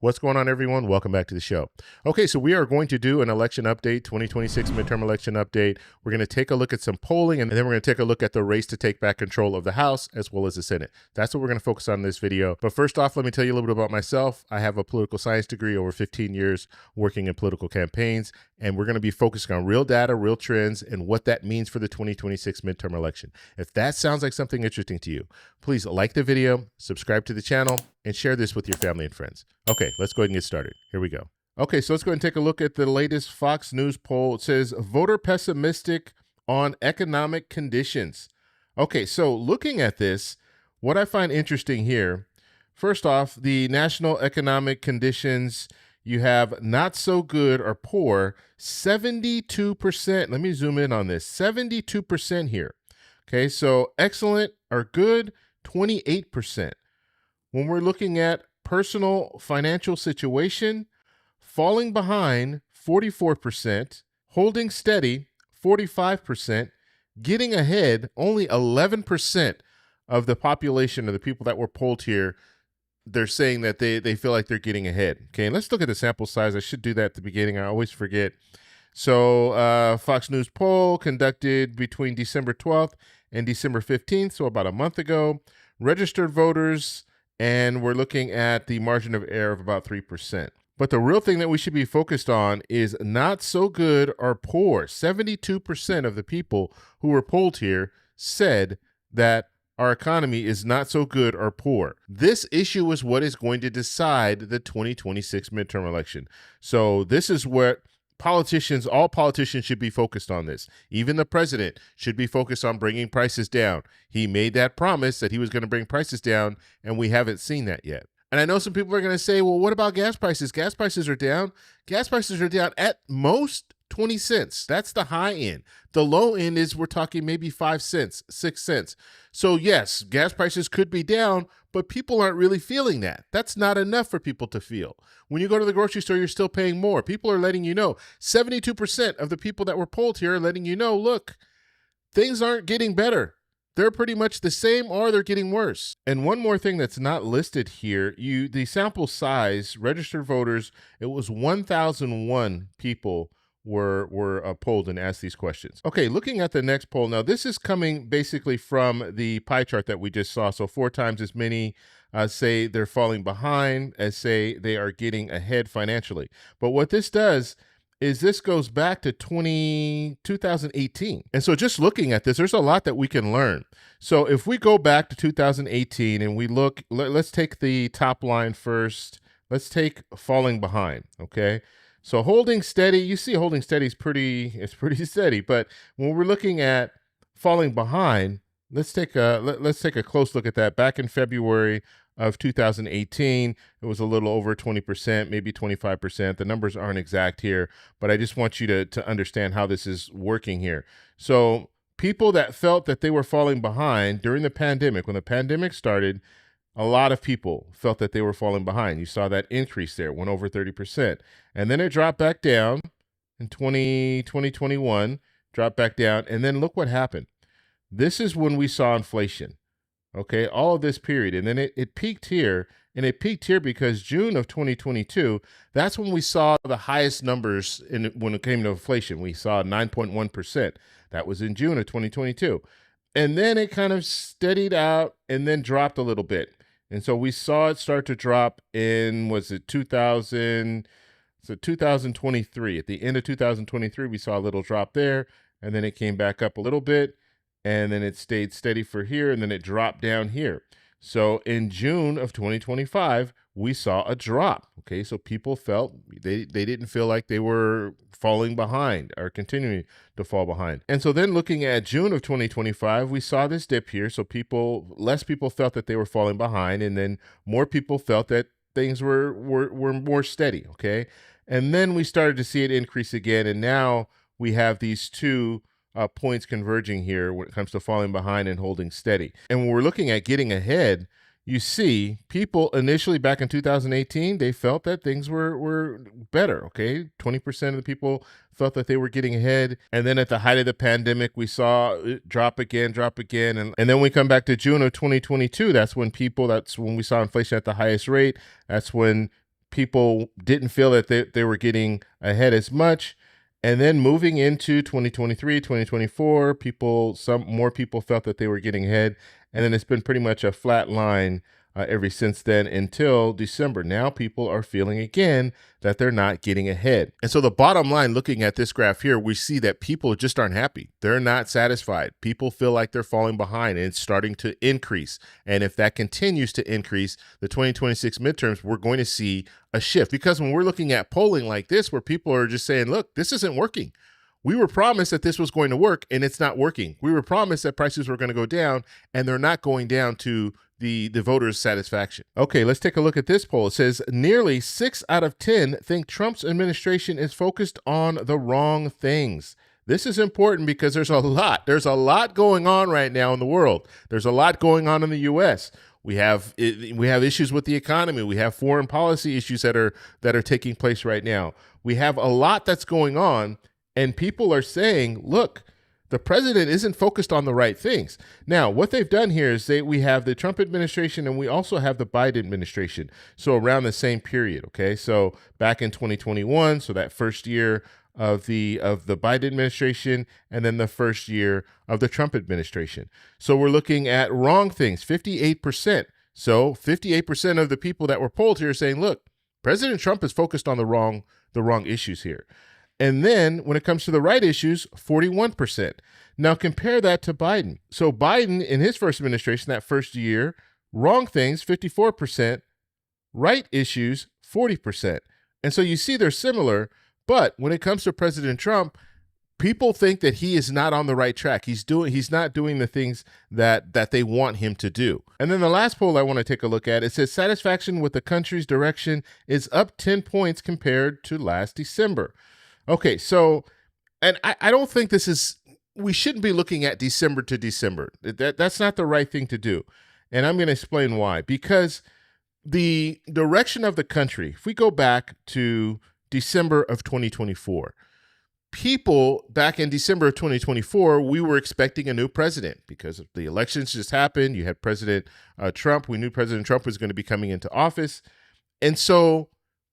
What's going on, everyone? Welcome back to the show. Okay, so we are going to do an election update, 2026 midterm election update. We're going to take a look at some polling, and then we're going to take a look at the race to take back control of the House as well as the Senate. That's what we're going to focus on in this video. But first off, let me tell you a little bit about myself. I have a political science degree, over 15 years working in political campaigns, and we're going to be focusing on real data, real trends, and what that means for the 2026 midterm election. If that sounds like something interesting to you, please like the video, subscribe to the channel, and share this with your family and friends. Okay, let's go ahead and get started. Here we go. Okay, so let's go ahead and take a look at the latest Fox News poll. It says, voter pessimistic on economic conditions. Okay, so looking at this, what I find interesting here, first off, the national economic conditions, you have not so good or poor, 72%. Let me zoom in on this, 72% here. Okay, so excellent or good, 28%. When we're looking at personal financial situation, falling behind, 44%, holding steady, 45%, getting ahead, only 11% of the population of the people that were polled here, they're saying that they feel like they're getting ahead. Okay, and let's look at the sample size. I should do that at the beginning. I always forget. So Fox News poll conducted between December 12th and December 15th, so about a month ago. Registered voters, and we're looking at the margin of error of about 3%. But the real thing that we should be focused on is not so good or poor. 72% of the people who were polled here said that our economy is not so good or poor. This issue is what is going to decide the 2026 midterm election. So this is what all politicians should be focused on this. Even the president should be focused on bringing prices down. He made that promise that he was going to bring prices down, and we haven't seen that yet. And I know some people are going to say, well, what about gas prices? Gas prices are down. Gas prices are down at most 20 cents. That's the high end. The low end is we're talking maybe 5 cents, 6 cents. So yes, gas prices could be down, but people aren't really feeling that. That's not enough for people to feel. When you go to the grocery store, you're still paying more. People are letting you know. 72% of the people that were polled here are letting you know, look, things aren't getting better. They're pretty much the same or they're getting worse. And one more thing that's not listed here, the sample size, registered voters, it was 1,001 people were polled and asked these questions. Okay, looking at the next poll. Now, this is coming basically from the pie chart that we just saw. So 4 times as many say they're falling behind as say they are getting ahead financially. But what this does is this goes back to 2018. And so just looking at this, there's a lot that we can learn. So if we go back to 2018 and we look, let's take the top line first. Let's take falling behind, okay? So holding steady, you see holding steady is pretty steady. But when we're looking at falling behind, let's take a close look at that. Back in February of 2018, it was a little over 20%, maybe 25%. The numbers aren't exact here, but I just want you to understand how this is working here. So people that felt that they were falling behind during the pandemic, when the pandemic started, a lot of people felt that they were falling behind. You saw that increase there, went over 30%. And then it dropped back down in 2021, dropped back down. And then look what happened. This is when we saw inflation, okay, all of this period. And then it peaked here, and it peaked here because June of 2022, that's when we saw the highest numbers when it came to inflation. We saw 9.1%. That was in June of 2022. And then it kind of steadied out and then dropped a little bit. And so we saw it start to drop in, was it 2023. At the end of 2023, we saw a little drop there, and then it came back up a little bit, and then it stayed steady for here, and then it dropped down here. So in June of 2025, we saw a drop. Okay, so people felt they didn't feel like they were falling behind or continuing to fall behind. And so then looking at June of 2025, we saw this dip here. So less people felt that they were falling behind, and then more people felt that things were more steady. Okay, and then we started to see it increase again, and now we have these two points converging here when it comes to falling behind and holding steady. And when we're looking at getting ahead, you see people initially back in 2018, they felt that things were better, okay? 20% of the people felt that they were getting ahead. And then at the height of the pandemic, we saw it drop again. And then we come back to June of 2022, that's when we saw inflation at the highest rate. That's when people didn't feel that they were getting ahead as much. And then moving into 2023, 2024, some more people felt that they were getting ahead. And then it's been pretty much a flat line ever since then until December. Now people are feeling again that they're not getting ahead. And so the bottom line, looking at this graph here, we see that people just aren't happy. They're not satisfied. People feel like they're falling behind, and it's starting to increase. And if that continues to increase, the 2026 midterms, we're going to see a shift. Because when we're looking at polling like this, where people are just saying, look, this isn't working. We were promised that this was going to work, and it's not working. We were promised that prices were going to go down, and they're not going down to the voters' satisfaction. Okay, let's take a look at this poll. It says nearly 6 out of 10 think Trump's administration is focused on the wrong things. This is important because there's a lot going on right now in the world. There's a lot going on in the U.S. We have issues with the economy. We have foreign policy issues that are taking place right now. We have a lot that's going on, and people are saying, look, the president isn't focused on the right things. Now, what they've done here is we have the Trump administration, and we also have the Biden administration. So around the same period, okay? So back in 2021, so that first year of the Biden administration, and then the first year of the Trump administration. So we're looking at wrong things, 58%. So 58% of the people that were polled here are saying, look, President Trump is focused on the wrong issues here. And then when it comes to the right issues, 41%. Now compare that to Biden. So Biden in his first administration, that first year, wrong things, 54%, right issues, 40%. And so you see they're similar, but when it comes to President Trump, people think that he is not on the right track. He's not doing the things that they want him to do. And then the last poll I want to take a look at, it says satisfaction with the country's direction is up 10 points compared to last December. Okay, so, and I don't think we shouldn't be looking at December to December. That's not the right thing to do. And I'm going to explain why. Because the direction of the country, if we go back to December of 2024, people back in December of 2024, we were expecting a new president because the elections just happened. You had President Trump. We knew President Trump was going to be coming into office. And so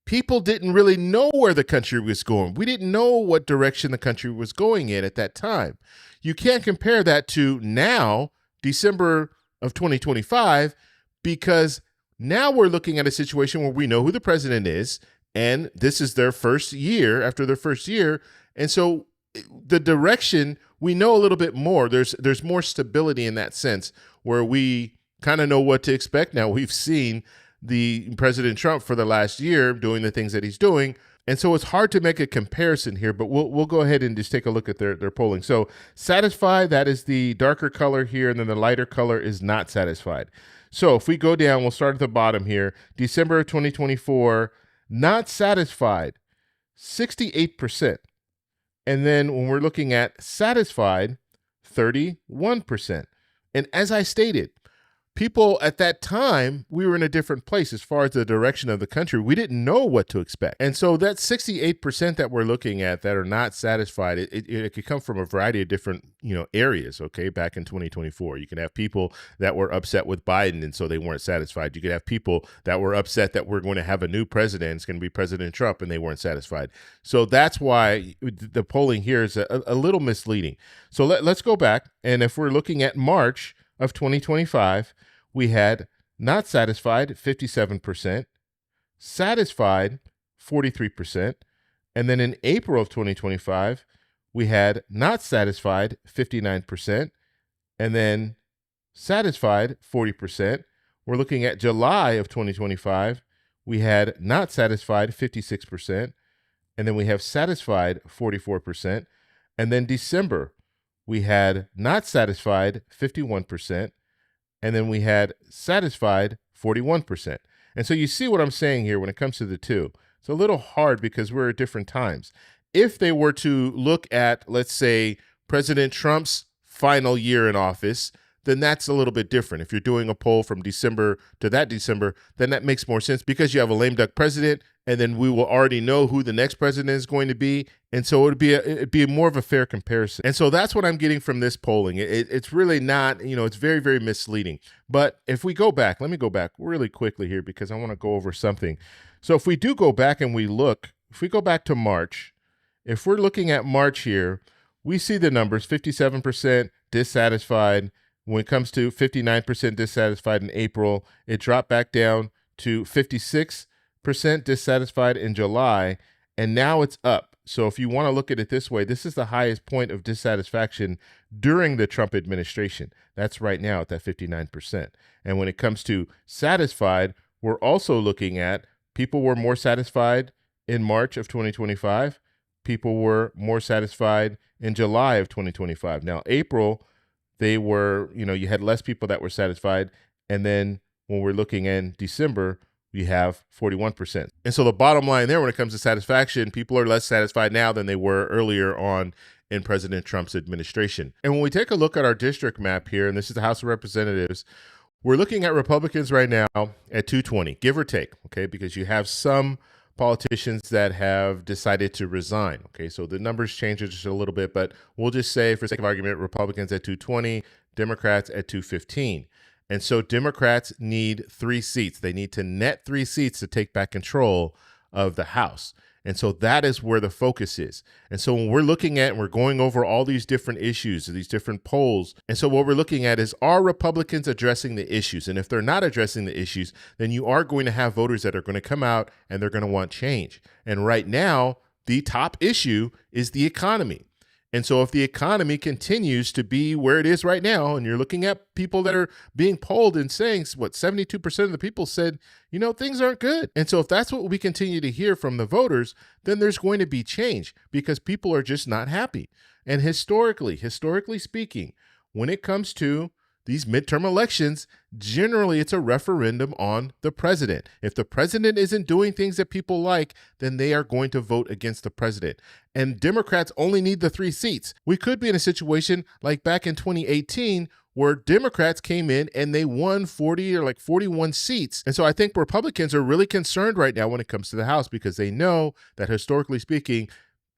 people didn't really know where the country was going. We didn't know what direction the country was going in at that time. You can't compare that to now, December of 2025, because now we're looking at a situation where we know who the president is, and this is their first year, after their first year. And so the direction, we know a little bit more. There's more stability in that sense where we kind of know what to expect now. We've seen the President Trump for the last year doing the things that he's doing. And so it's hard to make a comparison here, but we'll go ahead and just take a look at their polling. So satisfied, that is the darker color here, and then the lighter color is not satisfied. So if we go down, we'll start at the bottom here. December of 2024, not satisfied, 68%. And then when we're looking at satisfied, 31%. And as I stated, people at that time, we were in a different place as far as the direction of the country. We didn't know what to expect. And so that 68% that we're looking at that are not satisfied, it could come from a variety of different, areas, okay, back in 2024. You can have people that were upset with Biden, and so they weren't satisfied. You could have people that were upset that we're going to have a new president. It's going to be President Trump, and they weren't satisfied. So that's why the polling here is a little misleading. So let's go back. And if we're looking at March of 2025, we had not satisfied, 57%, satisfied, 43%, and then in April of 2025, we had not satisfied, 59%, and then satisfied, 40%. We're looking at July of 2025, we had not satisfied, 56%, and then we have satisfied, 44%, and then December, we had not satisfied, 51%, and then we had satisfied, 41%. And so you see what I'm saying here when it comes to the two. It's a little hard because we're at different times. If they were to look at, let's say, President Trump's final year in office, then that's a little bit different. If you're doing a poll from December to that December, then that makes more sense because you have a lame duck president and then we will already know who the next president is going to be. And so it'd be more of a fair comparison. And so that's what I'm getting from this polling. It's really not, it's very, very misleading. But if we go back, let me go back really quickly here because I want to go over something. So if we do go back and if we go back to March, if we're looking at March here, we see the numbers, 57% dissatisfied. When it comes to 59% dissatisfied in April, it dropped back down to 56% dissatisfied in July, and now it's up. So if you want to look at it this way, this is the highest point of dissatisfaction during the Trump administration. That's right now at that 59%. And when it comes to satisfied, we're also looking at people were more satisfied in March of 2025. People were more satisfied in July of 2025. Now, April, they were, you had less people that were satisfied. And then when we're looking in December, we have 41%. And so the bottom line there, when it comes to satisfaction, people are less satisfied now than they were earlier on in President Trump's administration. And when we take a look at our district map here, and this is the House of Representatives, we're looking at Republicans right now at 220, give or take, okay, because you have some politicians that have decided to resign. Okay, so the numbers change just a little bit, but we'll just say, for sake of argument, Republicans at 220, Democrats at 215. And so Democrats need 3 seats. They need to net 3 seats to take back control of the House. And so that is where the focus is. And so when we're looking at, and we're going over all these different issues, these different polls, and so what we're looking at is, are Republicans addressing the issues? And if they're not addressing the issues, then you are going to have voters that are going to come out and they're going to want change. And right now, the top issue is the economy. And so if the economy continues to be where it is right now, and you're looking at people that are being polled and saying, 72% of the people said, things aren't good. And so if that's what we continue to hear from the voters, then there's going to be change because people are just not happy. And historically speaking, when it comes to these midterm elections, generally it's a referendum on the president. If the president isn't doing things that people like, then they are going to vote against the president. And Democrats only need the 3 seats. We could be in a situation like back in 2018 where Democrats came in and they won 40 or 41 seats. And so I think Republicans are really concerned right now when it comes to the House because they know that historically speaking,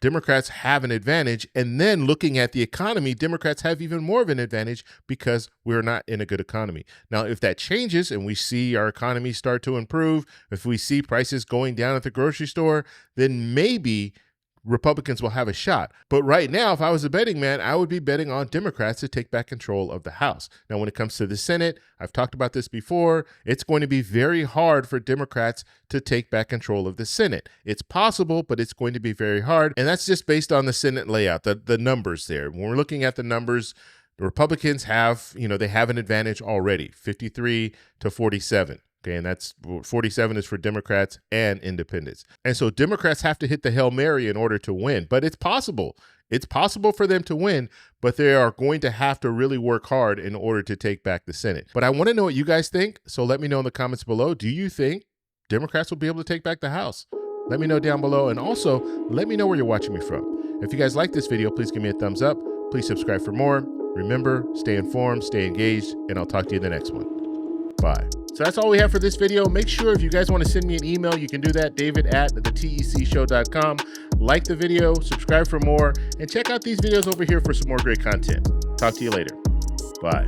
Democrats have an advantage. And then looking at the economy, Democrats have even more of an advantage because we're not in a good economy. Now, if that changes and we see our economy start to improve, if we see prices going down at the grocery store, then maybe Republicans will have a shot. But right now, if I was a betting man, I would be betting on Democrats to take back control of the House. Now, when it comes to the Senate, I've talked about this before, it's going to be very hard for Democrats to take back control of the Senate. It's possible, but it's going to be very hard. And that's just based on the Senate layout, the numbers there. When we're looking at the numbers, the Republicans have, they have an advantage already, 53 to 47. Okay, and that's 47 is for Democrats and independents. And so Democrats have to hit the Hail Mary in order to win, but it's possible. It's possible for them to win, but they are going to have to really work hard in order to take back the Senate. But I want to know what you guys think, so let me know in the comments below. Do you think Democrats will be able to take back the House? Let me know down below, and also let me know where you're watching me from. If you guys like this video, please give me a thumbs up. Please subscribe for more. Remember, stay informed, stay engaged, and I'll talk to you in the next one. Bye. So that's all we have for this video. Make sure if you guys want to send me an email, you can do that, david@thetecshow.com. Like the video, subscribe for more, and check out these videos over here for some more great content. Talk to you later. Bye.